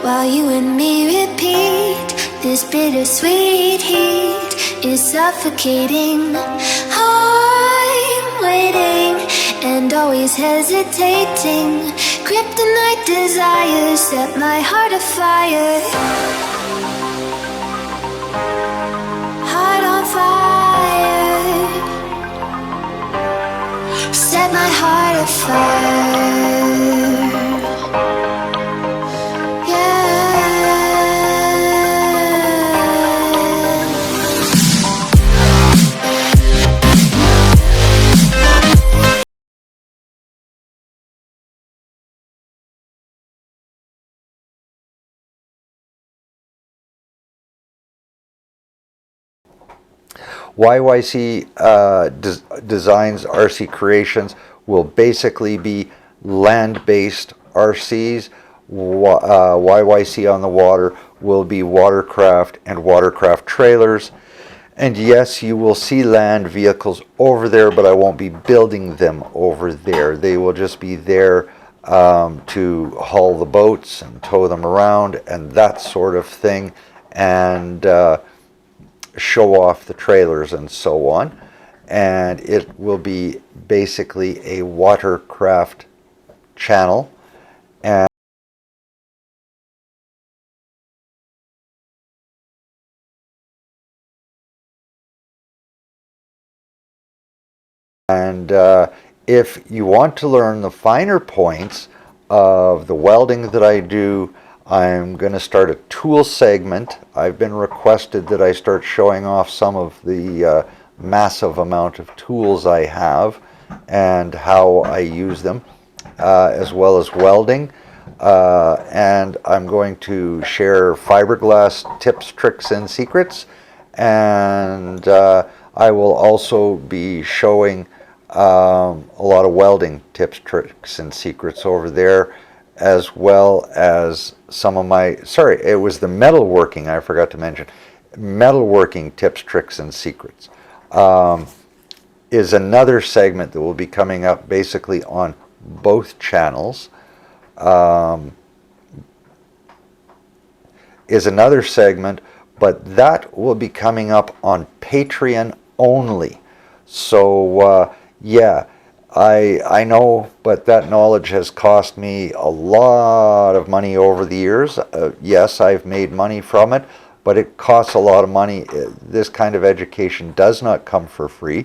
while you and me repeat. This bittersweet heat is suffocating. I'm waiting and always hesitating. Kryptonite desires set my heart afire. Heart on fire. Set my heart afire. YYC Designz RC Creationz will basically be land-based RCs. YYC on the water will be watercraft and watercraft trailers. And yes, you will see land vehicles over there, but I won't be building them over there. They will just be there to haul the boats and tow them around and that sort of thing, and show off the trailers and so on. And it will be basically a watercraft channel. And if you want to learn the finer points of the welding that I do, I'm going to start a tool segment. I've been requested that I start showing off some of the massive amount of tools I have and how I use them, as well as welding. And I'm going to share fiberglass tips, tricks, and secrets. And I will also be showing a lot of welding tips, tricks, and secrets over there, as well as some of my, sorry, it was the metalworking I forgot to mention. Metalworking tips, tricks, and secrets is another segment that will be coming up basically on both channels. Is another segment, but that will be coming up on Patreon only. So yeah, I know, but that knowledge has cost me a lot of money over the years. Yes, I've made money from it, but it costs a lot of money. This kind of education does not come for free.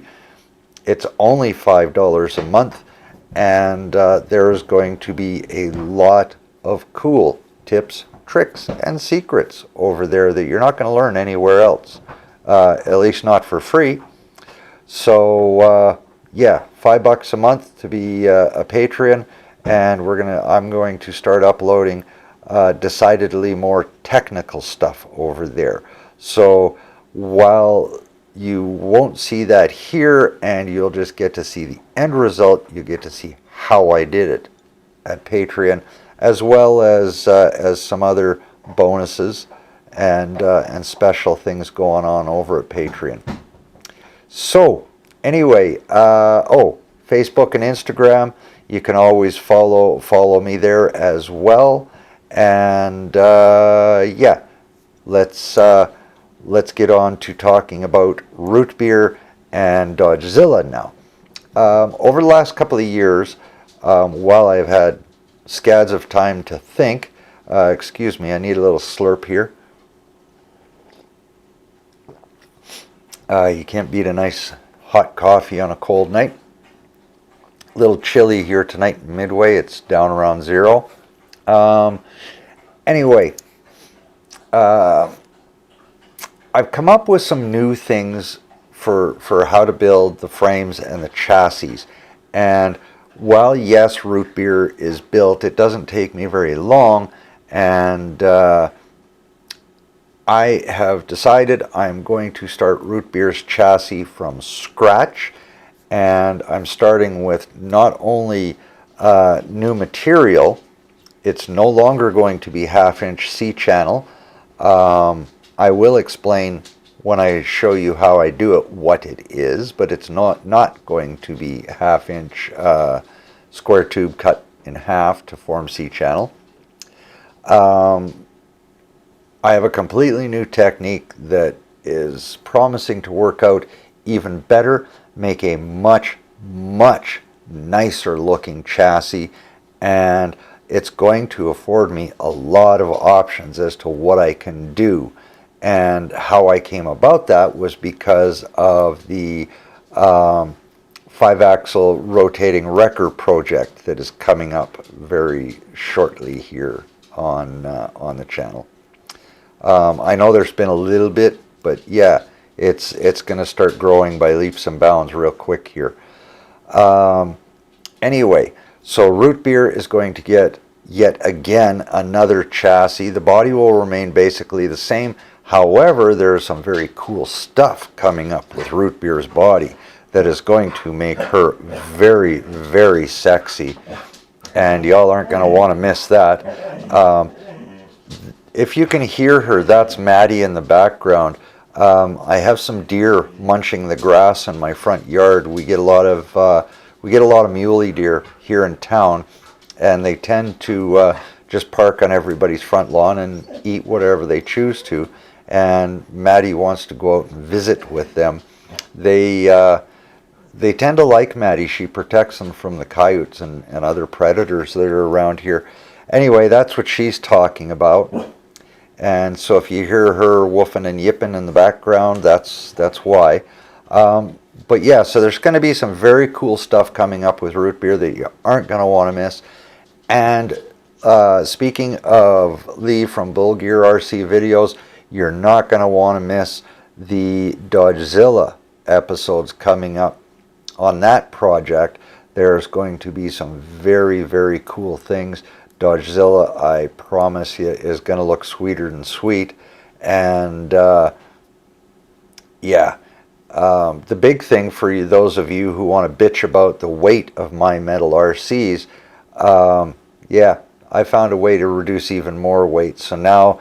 It's only $5 a month, and there is going to be a lot of cool tips, tricks, and secrets over there that you're not going to learn anywhere else, at least not for free. So yeah, $5 a month to be a Patreon, and I'm going to start uploading decidedly more technical stuff over there. So while you won't see that here, and you'll just get to see the end result, you get to see how I did it at Patreon, as well as some other bonuses and special things going on over at Patreon. So anyway, oh, Facebook and Instagram, you can always follow me there as well. And yeah, let's get on to talking about root beer and Dodgezilla now. Over the last couple of years, while I've had scads of time to think, excuse me, I need a little slurp here. You can't beat a nice hot coffee on a cold night. A little chilly here tonight in Midway. It's down around 0. Anyway, I've come up with some new things for how to build the frames and the chassis. And while yes, root beer is built, it doesn't take me very long, and I have decided I'm going to start root beer's chassis from scratch, and I'm starting with not only new material. It's no longer going to be 1/2-inch C-channel. I will explain when I show you how I do it what it is, but it's not going to be 1/2-inch square tube cut in half to form C-channel. I have a completely new technique that is promising to work out even better, make a much, much nicer looking chassis, and it's going to afford me a lot of options as to what I can do. And how I came about that was because of the 5-axle rotating wrecker project that is coming up very shortly here on the channel. I know there's been a little bit, but yeah, it's going to start growing by leaps and bounds real quick here. Anyway, so Root Beer is going to get yet again another chassis. The body will remain basically the same. However, there's some very cool stuff coming up with Root Beer's body that is going to make her very, very sexy, and y'all aren't going to want to miss that. If you can hear her, that's Matty in the background. I have some deer munching the grass in my front yard. We get a lot of muley deer here in town, and they tend to just park on everybody's front lawn and eat whatever they choose to. And Matty wants to go out and visit with them. They tend to like Matty. She protects them from the coyotes and other predators that are around here. Anyway, that's what she's talking about. And so if you hear her woofing and yipping in the background, that's why. But yeah, so there's going to be some very cool stuff coming up with Root Beer that you aren't going to want to miss. And speaking of Lee from Bull Gear RC Videos, you're not going to want to miss the Dodgezilla episodes coming up. On that project, there's going to be some very, very cool things. Dodgezilla, I promise you, is going to look sweeter than sweet. And yeah, the big thing for you, those of you who want to bitch about the weight of my metal RCs, yeah, I found a way to reduce even more weight. So now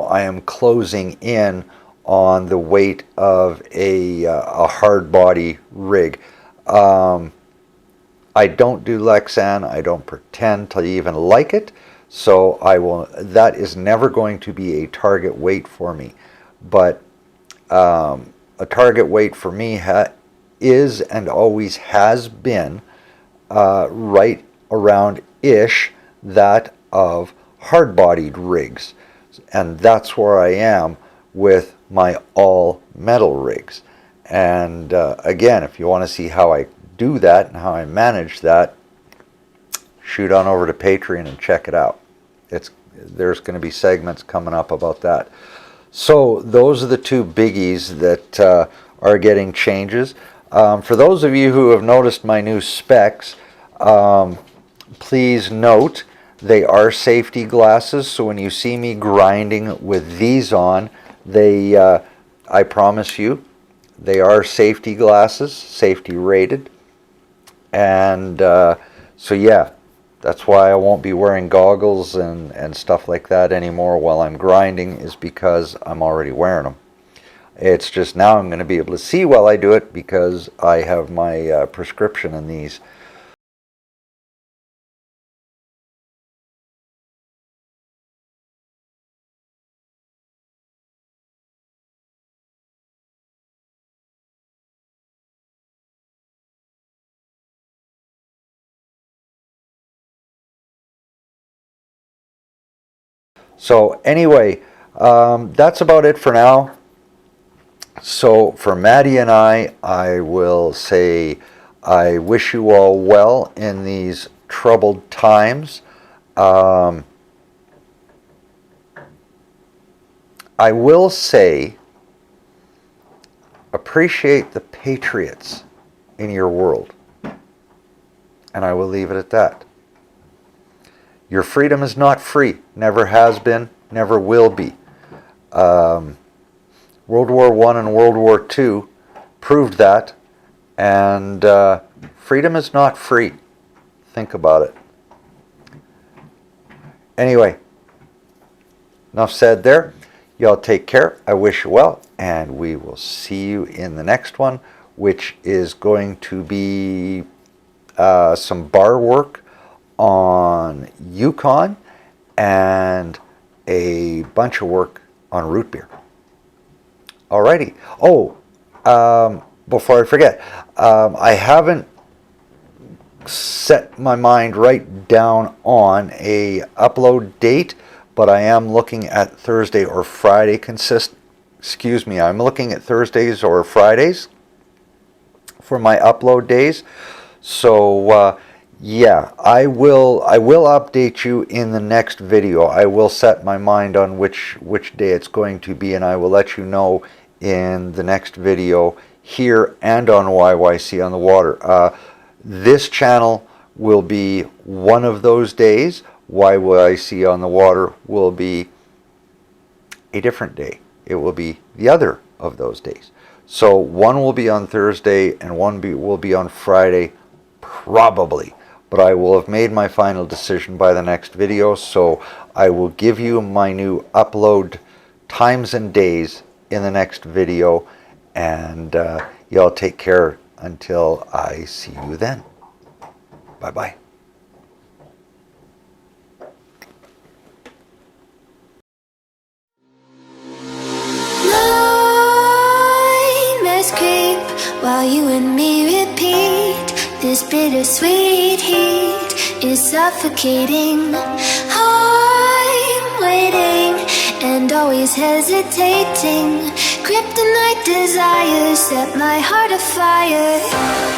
I am closing in on the weight of a hard body rig. I don't do Lexan. I don't pretend to even like it, so that is never going to be a target weight for me. But a target weight for me is and always has been right around that of hard-bodied rigs, and that's where I am with my all metal rigs. And again, if you want to see how I do that and how I manage that, shoot on over to Patreon and check it out. There's going to be segments coming up about that. So those are the two biggies that are getting changes. For those of you who have noticed my new specs, please note they are safety glasses. So when you see me grinding with these on, I promise you, they are safety glasses, safety rated. And so yeah, that's why I won't be wearing goggles and stuff like that anymore while I'm grinding, is because I'm already wearing them. It's just now I'm going to be able to see while I do it because I have my prescription in these. So anyway, that's about it for now. So for Matty and I will say I wish you all well in these troubled times. I will say appreciate the patriots in your world. And I will leave it at that. Your freedom is not free, never has been, never will be. World War I and World War II proved that, and freedom is not free. Think about it. Anyway, enough said there. Y'all take care. I wish you well, and we will see you in the next one, which is going to be some bar work on Yukon and a bunch of work on root beer. Alrighty. Oh, before I forget, I haven't set my mind right down on a upload date, but I am looking at Thursday or Friday I'm looking at Thursdays or Fridays for my upload days. So yeah, I will update you in the next video. I will set my mind on which day it's going to be, and I will let you know in the next video here and on YYC on the Water. This channel will be one of those days. YYC on the Water will be a different day. It will be the other of those days. So one will be on Thursday and one will be on Friday, probably. But I will have made my final decision by the next video, so I will give you my new upload times and days in the next video, and y'all take care until I see you then. Bye-bye. Nightmares creep while you and me repeat. This bittersweet heat is suffocating. I'm waiting and always hesitating. Kryptonite desires set my heart afire.